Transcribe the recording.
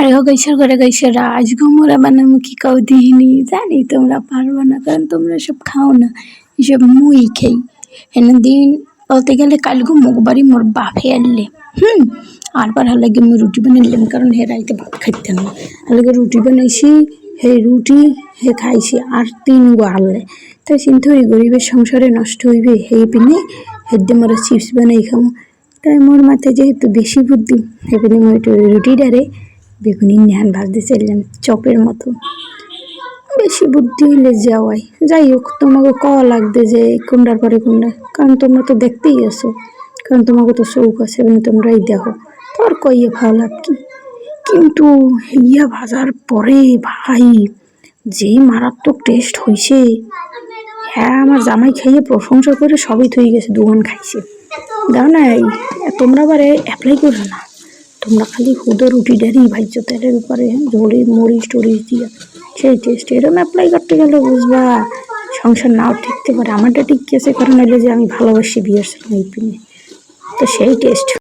আরে ও গৈসের ঘরে গৈসেরা আজকে মোরা বানাবো কি কাউ দিইনি জানি তোমরা পারবো না কারণ তোমরা সব খাও না এসব মুই খাই এনে দিন বলতে গেলে কালকে মুখবাড়ি মোর বাপে আনলে আরবার হালাগে মুই রুটি বানাইলাম কারণ হে রাইতে ভাত খাইতে না হালাগে রুটি বানাইছি হে রুটি হে খাইছি আর 3 গো হারলে তাই চিন্তা ওই গরিবের সংসারে নষ্ট হইবে হে পিনে হেদ্দে মোরা চিপস বানাই খামো তাই মোর মাথায় যেহেতু বেশি বুদ্ধি হে পিনে মই রুটিটারে বেগুনি ন্যান ভাজতে চাইলাম চপের মতো বেশি বুদ্ধি হইলে যাওয়াই যাই হোক তোমাকে কওয়া লাগবে যে কোনটার পরে কোনটা কারণ তোমরা তো দেখতেই আসো কারণ তোমাকে তো চৌক আছে মানে তোমরাই দেখো তোর কইয়ে ভালো লাভ কি কিন্তু ইয়া ভাজার পরে ভাই যে মারাত্মক টেস্ট হয়েছে হ্যাঁ আমার জামাই খাইয়ে প্রশংসা করে সবই থই গেছে দুগান খাইছে দাও না তোমরা আবারে অ্যাপ্লাই করো না তোমরা খালি হুদো রুটিটারই ভাইছো তেলের উপরে ঝোলে মরিচ টরিচ দিয়ে সেই টেস্ট এরকম অ্যাপ্লাই করতে গেলে বুঝবা সংসার নাও টিকতে পারে আমারটা টিকে আছে কারণ হলো যে আমি ভালোবাসি বিয়ের সময় পিনে তো সেই টেস্ট